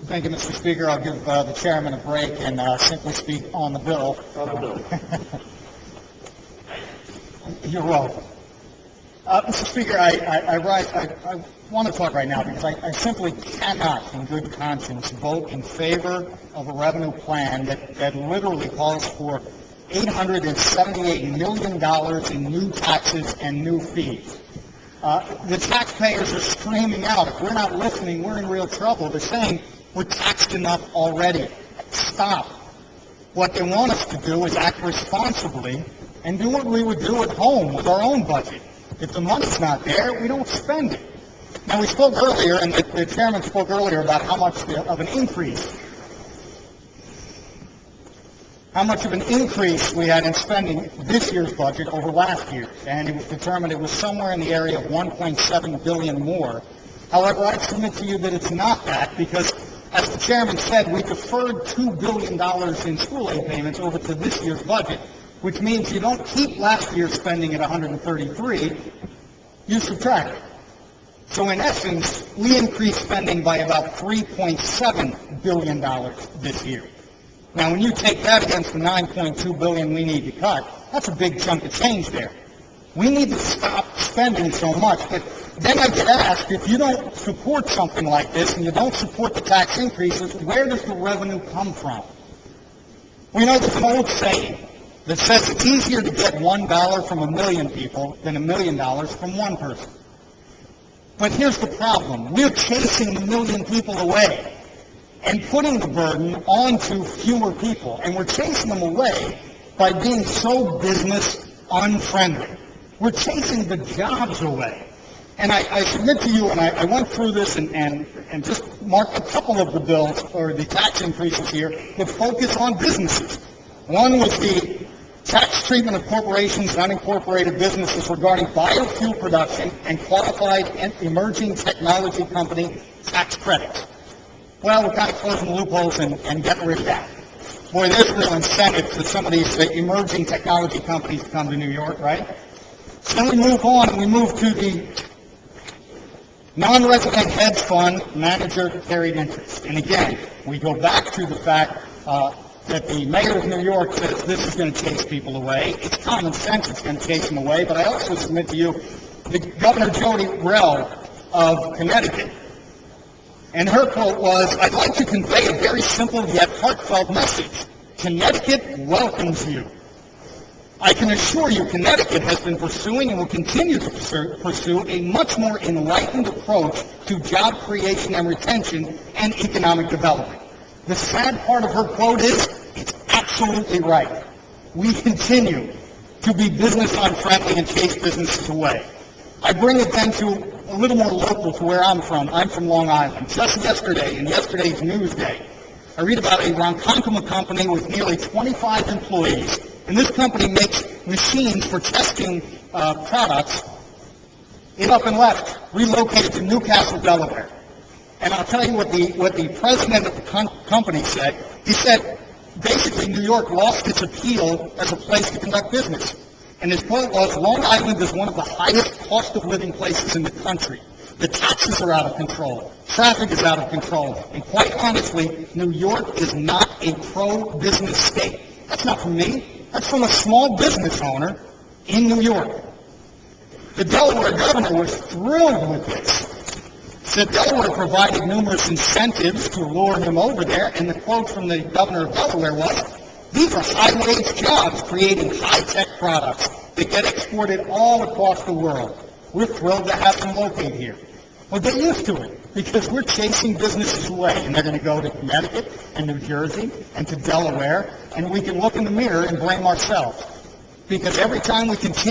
Thank you, Mr. Speaker. I'll give the chairman a break and simply speak on the bill. You're welcome. Mr. Speaker, I want to talk right now because I simply cannot, in good conscience, vote in favor of a revenue plan that literally calls for $878 million in new taxes and new fees. The taxpayers are screaming out, if we're not listening, we're in real trouble. They're saying we're taxed enough already. Stop. What they want us to do is act responsibly and do what we would do at home with our own budget. If the money's not there, we don't spend it. Now, we spoke earlier, and the chairman spoke earlier about how much of an increase we had in spending this year's budget over last year's, and it was determined it was somewhere in the area of $1.7 billion more. However, I submit to you that it's not that, because as the chairman said, we deferred $2 billion in school aid payments over to this year's budget, which means you don't keep last year's spending at 133, you subtract it. So in essence, we increased spending by about $3.7 billion this year. Now, when you take that against the $9.2 billion we need to cut, that's a big chunk of change there. We need to stop spending so much, but then I get asked, if you don't support something like this and you don't support the tax increases, where does the revenue come from? We know there's an old saying that says it's easier to get $1 from a million people than $1 million from one person. But here's the problem. We're chasing a million people away and putting the burden onto fewer people. And we're chasing them away by being so business unfriendly. We're chasing the jobs away. And I submit to you, and I went through this and just marked a couple of the bills, or the tax increases here, that focus on businesses. One was the tax treatment of corporations and unincorporated businesses regarding biofuel production and qualified and emerging technology company tax credits. Well, we're kind of closing the loopholes and getting rid of that. Boy, there's real incentive to some of these emerging technology companies to come to New York, right? So then we move on and we move to the non-resident hedge fund manager carried interest. And again, we go back to the fact that the mayor of New York says this is going to chase people away. It's common sense it's going to chase them away, but I also submit to you the Governor Jody Rell of Connecticut, and her quote was, "I'd like to convey a very simple yet heartfelt message. Connecticut welcomes you. I can assure you Connecticut has been pursuing and will continue to pursue a much more enlightened approach to job creation and retention and economic development." The sad part of her quote is, it's absolutely right. We continue to be business unfriendly and chase businesses away. I bring it then to a little more local to where I'm from. I'm from Long Island. Just yesterday, in yesterday's Newsday, I read about a Ronkonkoma company with nearly 25 employees. And this company makes machines for testing products. It up and left, relocated to Newcastle, Delaware. And I'll tell you what the president of the company said. He said, basically, New York lost its appeal as a place to conduct business. And his point was, Long Island is one of the highest cost of living places in the country. The taxes are out of control. Traffic is out of control. And quite honestly, New York is not a pro-business state. That's not from me. That's from a small business owner in New York. The Delaware governor was thrilled with this. Said Delaware provided numerous incentives to lure him over there, and the quote from the governor of Delaware was, "These are high-wage jobs creating high-tech products that get exported all across the world. We're thrilled to have them located here." Well, get used to it, because we're chasing businesses away, and they're going to go to Connecticut and New Jersey and to Delaware, and we can look in the mirror and blame ourselves. Because every time we continue